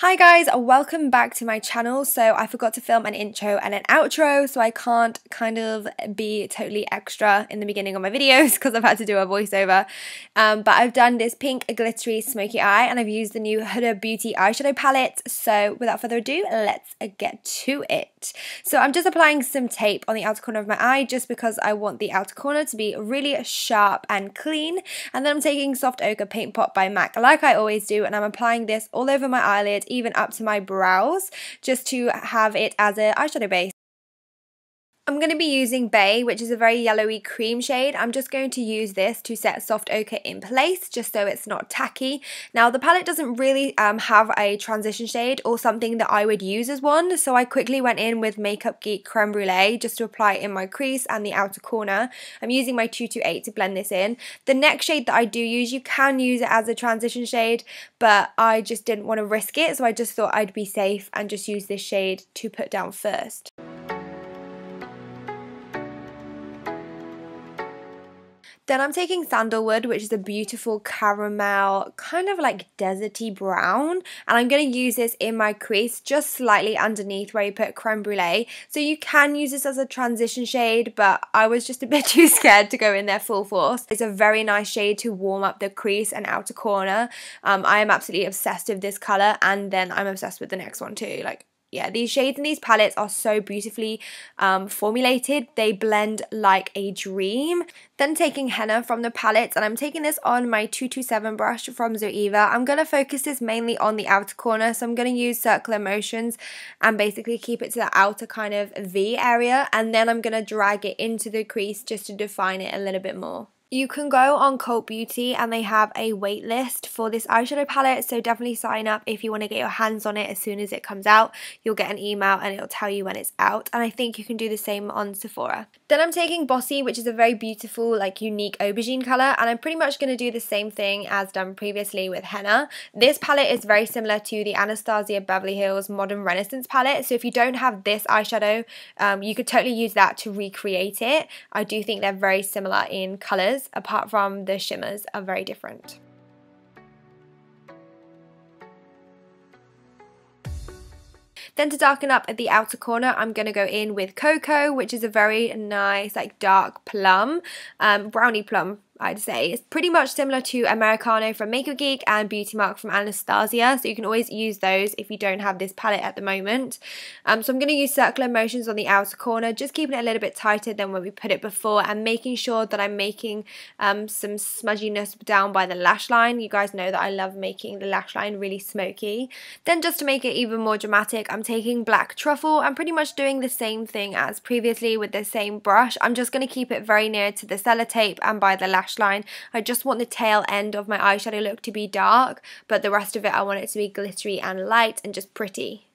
Hi guys, welcome back to my channel. So I forgot to film an intro and an outro, so I can't kind of be totally extra in the beginning of my videos because I've had to do a voiceover. But I've done this pink glittery smoky eye and I've used the new Huda Beauty eyeshadow palette. So without further ado, let's get to it. So I'm just applying some tape on the outer corner of my eye just because I want the outer corner to be really sharp and clean. And then I'm taking Soft Ochre Paint Pot by MAC like I always do, and I'm applying this all over my eyelid, even up to my brows, just to have it as an eyeshadow base. I'm going to be using Bay, which is a very yellowy cream shade. I'm just going to use this to set Soft Ochre in place, just so it's not tacky. Now, the palette doesn't really have a transition shade or something that I would use as one, so I quickly went in with Makeup Geek Creme Brulee just to apply it in my crease and the outer corner. I'm using my 228 to blend this in. The next shade that I do use, you can use it as a transition shade, but I just didn't want to risk it, so I just thought I'd be safe and just use this shade to put down first. Then I'm taking Sandalwood, which is a beautiful caramel, kind of like deserty brown, and I'm going to use this in my crease just slightly underneath where you put Creme Brulee. So you can use this as a transition shade, but I was just a bit too scared to go in there full force. It's a very nice shade to warm up the crease and outer corner. I am absolutely obsessed with this colour, and then I'm obsessed with the next one too. Yeah, these shades in these palettes are so beautifully formulated. They blend like a dream. Then taking henna from the palette, and I'm taking this on my 227 brush from Zoeva. I'm going to focus this mainly on the outer corner, so I'm going to use circular motions and basically keep it to the outer kind of V area, and then I'm going to drag it into the crease just to define it a little bit more. You can go on Cult Beauty and they have a wait list for this eyeshadow palette, so definitely sign up if you want to get your hands on it as soon as it comes out. You'll get an email and it'll tell you when it's out, and I think you can do the same on Sephora. Then I'm taking Bossy, which is a very beautiful, like, unique aubergine colour, and I'm pretty much going to do the same thing as done previously with henna. This palette is very similar to the Anastasia Beverly Hills Modern Renaissance palette, so if you don't have this eyeshadow, you could totally use that to recreate it. I do think they're very similar in colours, apart from the shimmers are very different. Then to darken up at the outer corner, I'm going to go in with Cocoa, which is a very nice, like, dark plum, brownie plum, I'd say. It's pretty much similar to Americano from Makeup Geek and Beauty Mark from Anastasia, so you can always use those if you don't have this palette at the moment. So I'm going to use circular motions on the outer corner, just keeping it a little bit tighter than when we put it before, and making sure that I'm making some smudginess down by the lash line. You guys know that I love making the lash line really smoky. Then just to make it even more dramatic, I'm taking Black Truffle. I'm pretty much doing the same thing as previously with the same brush. I'm just going to keep it very near to the sellotape and by the lash line. I just want the tail end of my eyeshadow look to be dark, but the rest of it I want it to be glittery and light and just pretty.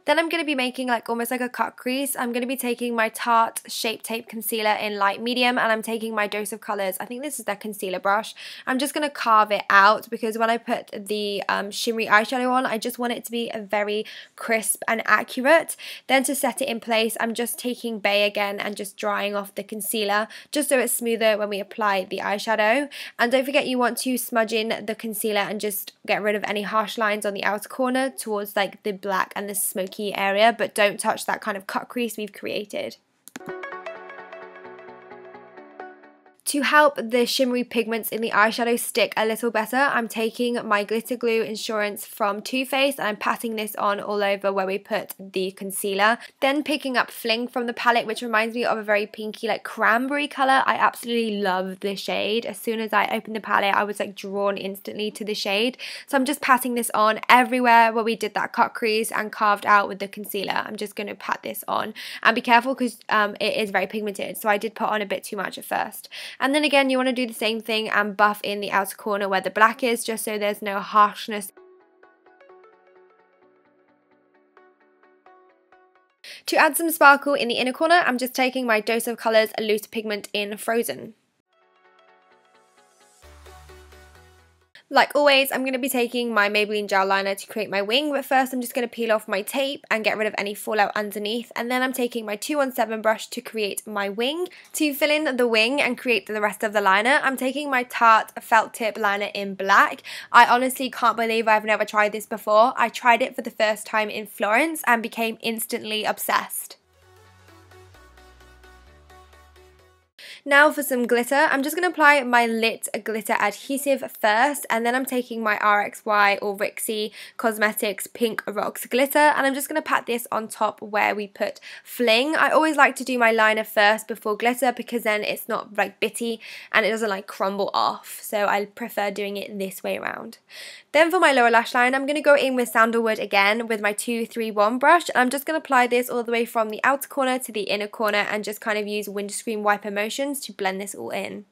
Then I'm going to be making almost like a cut crease. I'm going to be taking my Tarte Shape Tape Concealer in light medium, and I'm taking my Dose of Colours. I think this is their concealer brush. I'm just going to carve it out because when I put the shimmery eyeshadow on, I just want it to be a very crisp and accurate. Then to set it in place, I'm just taking Bay again and just drying off the concealer just so it's smoother when we apply the eyeshadow. And don't forget, you want to smudge in the concealer and just get rid of any harsh lines on the outer corner towards like the black and the smoky area, but don't touch that kind of cut crease we've created. To help the shimmery pigments in the eyeshadow stick a little better, I'm taking my Glitter Glue Insurance from Too Faced and I'm patting this on all over where we put the concealer. Then picking up Fling from the palette, which reminds me of a very pinky, like, cranberry colour. I absolutely love this shade. As soon as I opened the palette, I was like drawn instantly to the shade. So I'm just patting this on everywhere where we did that cut crease and carved out with the concealer. I'm just going to pat this on, and be careful because it is very pigmented, so I did put on a bit too much at first. And then again, you want to do the same thing and buff in the outer corner where the black is, just so there's no harshness. To add some sparkle in the inner corner, I'm just taking my Dose of Colours Loose Pigment in Frozen. Like always, I'm going to be taking my Maybelline gel liner to create my wing, but first I'm just going to peel off my tape and get rid of any fallout underneath, and then I'm taking my 217 brush to create my wing. To fill in the wing and create the rest of the liner, I'm taking my Tarte felt tip liner in black. I honestly can't believe I've never tried this before. I tried it for the first time in Florence and became instantly obsessed. Now for some glitter, I'm just going to apply my Lit Glitter Adhesive first, and then I'm taking my RXY or RXY Cosmetics Pink Rocks Glitter, and I'm just going to pat this on top where we put fling. I always like to do my liner first before glitter because then it's not like bitty and it doesn't like crumble off, so I prefer doing it this way around. Then for my lower lash line, I'm going to go in with Sandalwood again with my 231 brush, and I'm just going to apply this all the way from the outer corner to the inner corner and just kind of use windscreen wiper motions to blend this all in.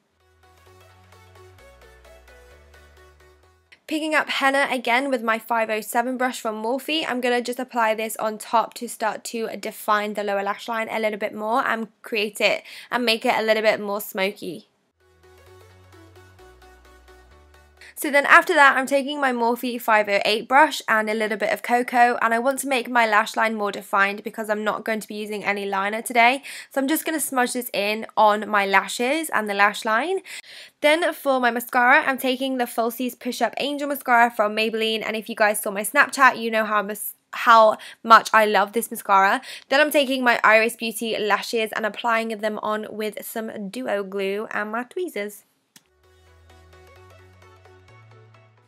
Picking up henna again with my 507 brush from Morphe, I'm going to just apply this on top to start to define the lower lash line a little bit more and create it and make it a little bit more smoky. So then after that, I'm taking my Morphe 508 brush and a little bit of cocoa, and I want to make my lash line more defined because I'm not going to be using any liner today. So I'm just going to smudge this in on my lashes and the lash line. Then for my mascara, I'm taking the Falsies Push Up Angel Mascara from Maybelline, and if you guys saw my Snapchat, you know how much I love this mascara. Then I'm taking my Eyeris Beauty lashes and applying them on with some duo glue and my tweezers.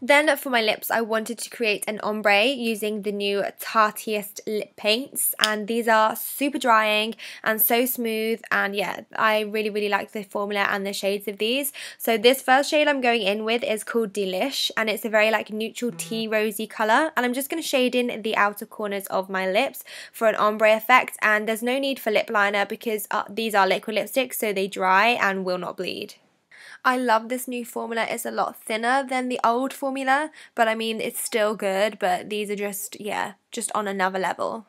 Then for my lips, I wanted to create an ombre using the new Tarteist lip paints, and these are super drying and so smooth, and yeah, I really like the formula and the shades of these. So this first shade I'm going in with is called Delish, and it's a very like neutral tea rosy colour, and I'm just going to shade in the outer corners of my lips for an ombre effect, and there's no need for lip liner because these are liquid lipsticks, so they dry and will not bleed. I love this new formula. It's a lot thinner than the old formula, but I mean, it's still good, but these are just, yeah, just on another level.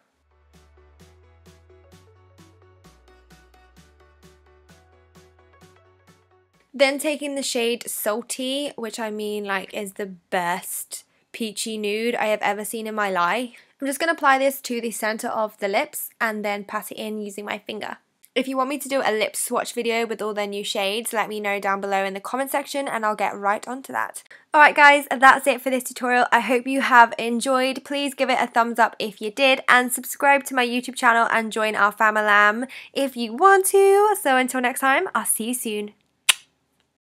Then taking the shade Salty, which I mean, like, is the best peachy nude I have ever seen in my life. I'm just going to apply this to the center of the lips and then pat it in using my finger. If you want me to do a lip swatch video with all their new shades, let me know down below in the comment section and I'll get right onto that. Alright guys, that's it for this tutorial. I hope you have enjoyed. Please give it a thumbs up if you did, and subscribe to my YouTube channel and join our famalam if you want to. So until next time, I'll see you soon.